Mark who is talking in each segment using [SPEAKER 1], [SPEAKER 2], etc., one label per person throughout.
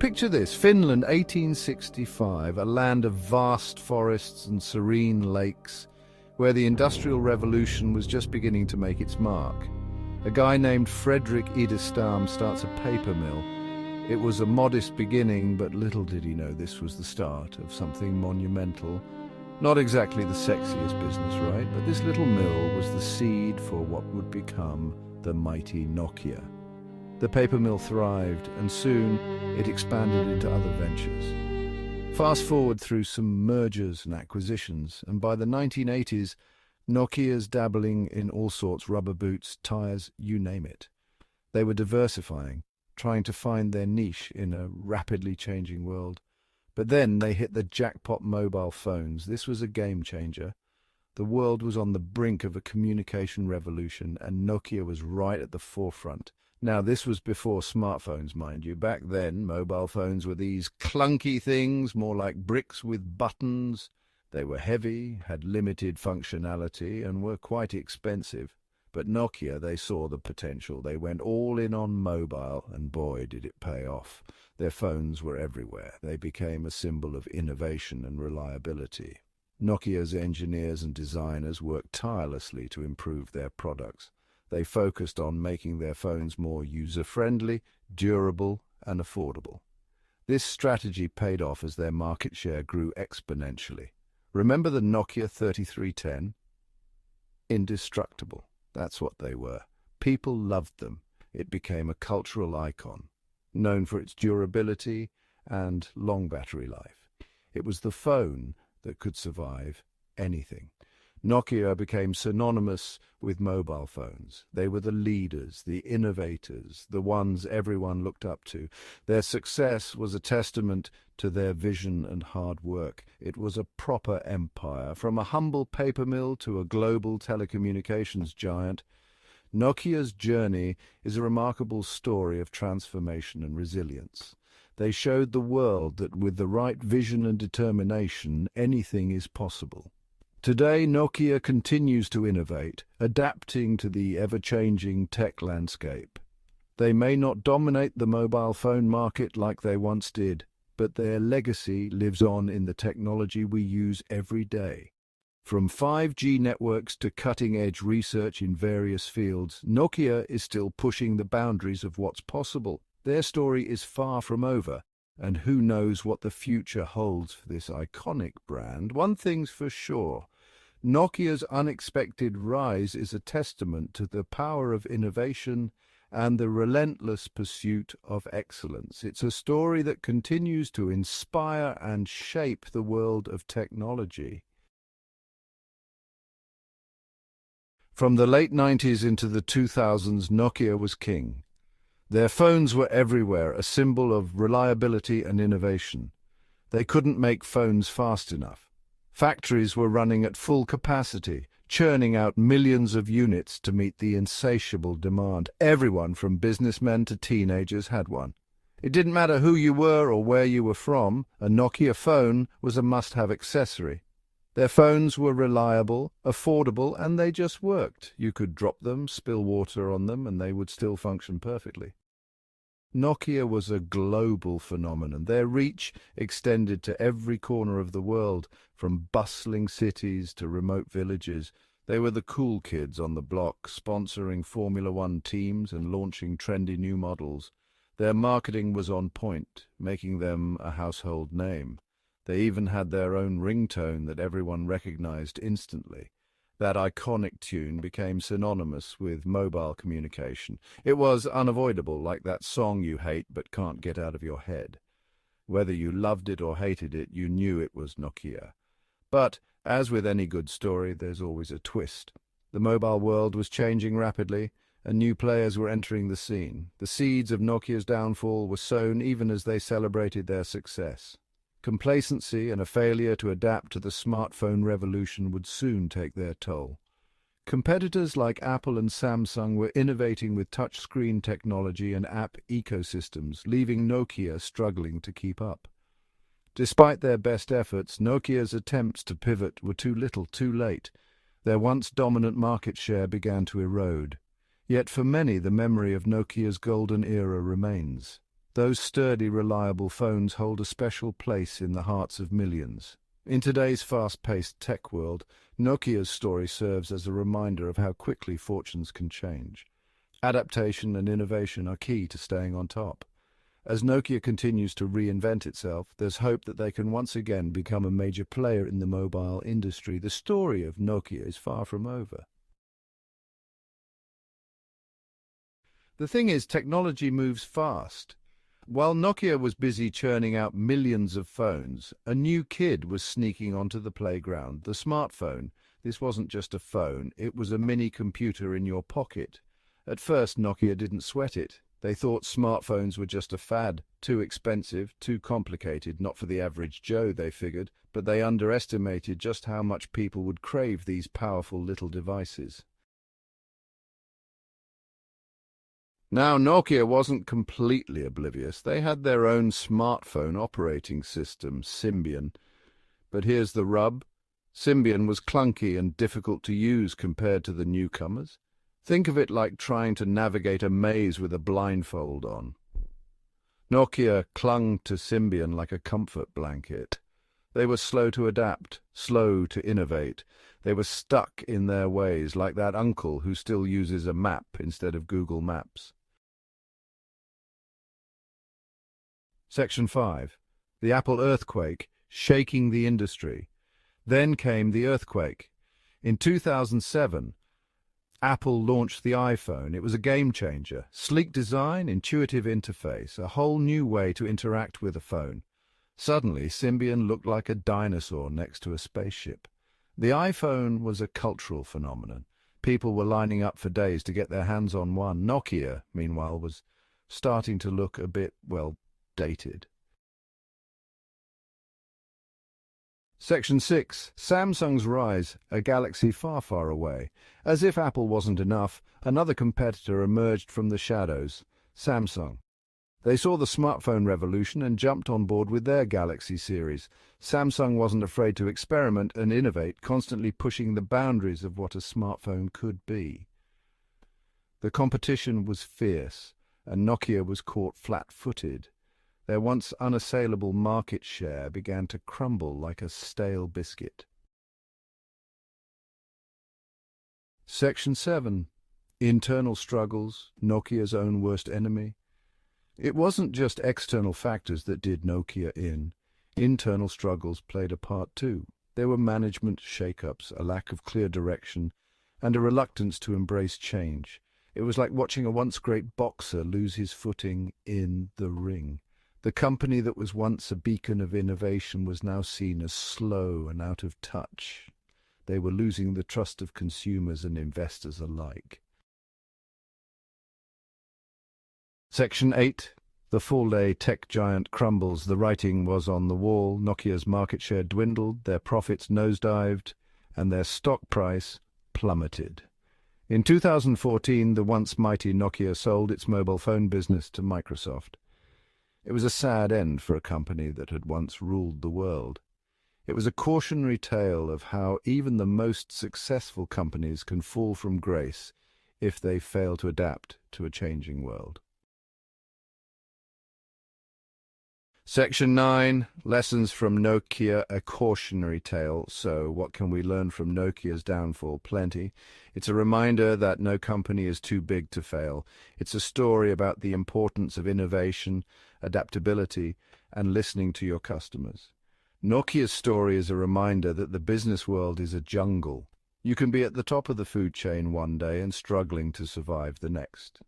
[SPEAKER 1] Picture this, Finland, 1865, a land of vast forests and serene lakes, where the Industrial Revolution was just beginning to make its mark. A guy named Frederick Idestam starts a paper mill. It was a modest beginning, but little did he know this was the start of something monumental. Not exactly the sexiest business, right? But this little mill was the seed for what would become the mighty Nokia. The paper mill thrived, and soon it expanded into other ventures. Fast forward through some mergers and acquisitions, and by the 1980s, Nokia's dabbling in all sorts, rubber boots, tires, you name it. They were diversifying, trying to find their niche in a rapidly changing world. But then they hit the jackpot mobile phones. This was a game changer. The world was on the brink of a communication revolution, and Nokia was right at the forefront. Now, this was before smartphones, mind you. Back then, mobile phones were these clunky things, more like bricks with buttons. They were heavy, had limited functionality, and were quite expensive. But Nokia, they saw the potential. They went all in on mobile, and boy, did it pay off. Their phones were everywhere. They became a symbol of innovation and reliability. Nokia's engineers and designers worked tirelessly to improve their products. They focused on making their phones more user-friendly, durable, and affordable. This strategy paid off as their market share grew exponentially. Remember the Nokia 3310? Indestructible. That's what they were. People loved them. It became a cultural icon, known for its durability and long battery life. It was the phone that could survive anything. Nokia became synonymous with mobile phones. They were the leaders, the innovators, the ones everyone looked up to. Their success was a testament to their vision and hard work. It was a proper empire, from a humble paper mill to a global telecommunications giant. Nokia's journey is a remarkable story of transformation and resilience. They showed the world that with the right vision and determination, anything is possible. Today, Nokia continues to innovate, adapting to the ever-changing tech landscape. They may not dominate the mobile phone market like they once did, but their legacy lives on in the technology we use every day. From 5G networks to cutting-edge research in various fields, Nokia is still pushing the boundaries of what's possible. Their story is far from over, and who knows what the future holds for this iconic brand. One thing's for sure. Nokia's unexpected rise is a testament to the power of innovation and the relentless pursuit of excellence. It's a story that continues to inspire and shape the world of technology. From the late 90s into the 2000s, Nokia was king. Their phones were everywhere, a symbol of reliability and innovation. They couldn't make phones fast enough. Factories were running at full capacity, churning out millions of units to meet the insatiable demand. Everyone, from businessmen to teenagers, had one. It didn't matter who you were or where you were from, a Nokia phone was a must-have accessory. Their phones were reliable, affordable, and they just worked. You could drop them, spill water on them, and they would still function perfectly. Nokia was a global phenomenon. Their reach extended to every corner of the world, from bustling cities to remote villages. They were the cool kids on the block, sponsoring Formula One teams and launching trendy new models. Their marketing was on point, making them a household name. They even had their own ringtone that everyone recognized instantly. That iconic tune became synonymous with mobile communication. It was unavoidable, like that song you hate but can't get out of your head. Whether you loved it or hated it, you knew it was Nokia. But, as with any good story, there's always a twist. The mobile world was changing rapidly, and new players were entering the scene. The seeds of Nokia's downfall were sown even as they celebrated their success. Complacency and a failure to adapt to the smartphone revolution would soon take their toll. Competitors like Apple and Samsung were innovating with touchscreen technology and app ecosystems, leaving Nokia struggling to keep up. Despite their best efforts, Nokia's attempts to pivot were too little, too late. Their once dominant market share began to erode. Yet for many, the memory of Nokia's golden era remains. Those sturdy, reliable phones hold a special place in the hearts of millions. In today's fast-paced tech world, Nokia's story serves as a reminder of how quickly fortunes can change. Adaptation and innovation are key to staying on top. As Nokia continues to reinvent itself, there's hope that they can once again become a major player in the mobile industry. The story of Nokia is far from over. The thing is, technology moves fast. While Nokia was busy churning out millions of phones, a new kid was sneaking onto the playground, the smartphone. This wasn't just a phone, it was a mini computer in your pocket. At first, Nokia didn't sweat it. They thought smartphones were just a fad, too expensive, too complicated, not for the average Joe, they figured, but they underestimated just how much people would crave these powerful little devices. Now, Nokia wasn't completely oblivious. They had their own smartphone operating system, Symbian. But here's the rub. Symbian was clunky and difficult to use compared to the newcomers. Think of it like trying to navigate a maze with a blindfold on. Nokia clung to Symbian like a comfort blanket. They were slow to adapt, slow to innovate. They were stuck in their ways, like that uncle who still uses a map instead of Google Maps. Section 5. The Apple earthquake, shaking the industry. Then came the earthquake. In 2007, Apple launched the iPhone. It was a game-changer. Sleek design, intuitive interface, a whole new way to interact with a phone. Suddenly, Symbian looked like a dinosaur next to a spaceship. The iPhone was a cultural phenomenon. People were lining up for days to get their hands on one. Nokia, meanwhile, was starting to look a bit, well, dated. Section 6. Samsung's rise, a galaxy far, far away. As if Apple wasn't enough, another competitor emerged from the shadows, Samsung. They saw the smartphone revolution and jumped on board with their Galaxy series. Samsung wasn't afraid to experiment and innovate, constantly pushing the boundaries of what a smartphone could be. The competition was fierce, and Nokia was caught flat-footed. Their once unassailable market share began to crumble like a stale biscuit. Section 7. Internal struggles, Nokia's own worst enemy. It wasn't just external factors that did Nokia in. Internal struggles played a part too. There were management shake-ups, a lack of clear direction, and a reluctance to embrace change. It was like watching a once great boxer lose his footing in the ring. The company that was once a beacon of innovation was now seen as slow and out of touch. They were losing the trust of consumers and investors alike. Section 8. The full-day tech giant crumbles. The writing was on the wall. Nokia's market share dwindled, their profits nosedived, and their stock price plummeted. In 2014, the once mighty Nokia sold its mobile phone business to Microsoft. It was a sad end for a company that had once ruled the world. It was a cautionary tale of how even the most successful companies can fall from grace if they fail to adapt to a changing world. Section 9. Lessons from Nokia, a cautionary tale. So, what can we learn from Nokia's downfall? Plenty. It's a reminder that no company is too big to fail. It's a story about the importance of innovation, adaptability, and listening to your customers. Nokia's story is a reminder that the business world is a jungle. You can be at the top of the food chain one day and struggling to survive the next.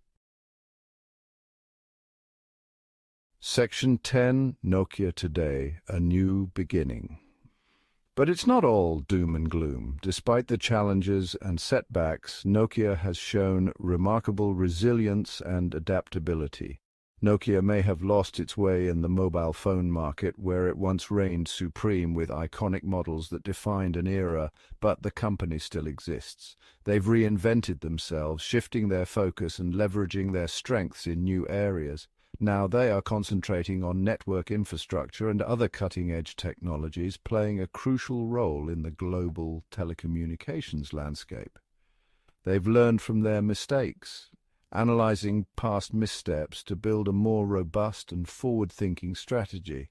[SPEAKER 1] Section 10. Nokia Today, a new beginning. But it's not all doom and gloom. Despite the challenges and setbacks, Nokia has shown remarkable resilience and adaptability. Nokia may have lost its way in the mobile phone market, where it once reigned supreme with iconic models that defined an era, but the company still exists. They've reinvented themselves, shifting their focus and leveraging their strengths in new areas. Now they are concentrating on network infrastructure and other cutting-edge technologies, playing a crucial role in the global telecommunications landscape. They've learned from their mistakes analyzing past missteps to build a more robust and forward-thinking strategy,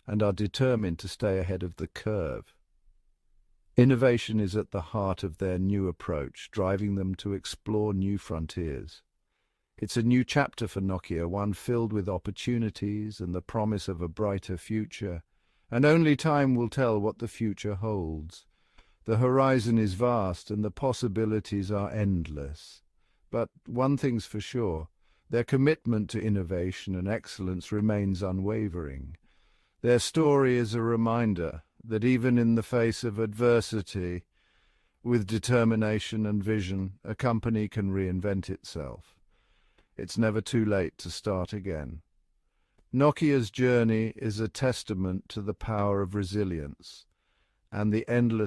[SPEAKER 1] and are determined to stay ahead of the curve. Innovation is at the heart of their new approach, driving them to explore new frontiers. It's a new chapter for Nokia, one filled with opportunities and the promise of a brighter future, and only time will tell what the future holds. The horizon is vast and the possibilities are endless. But one thing's for sure, their commitment to innovation and excellence remains unwavering. Their story is a reminder that even in the face of adversity, with determination and vision, a company can reinvent itself. It's never too late to start again. Nokia's journey is a testament to the power of resilience and the endless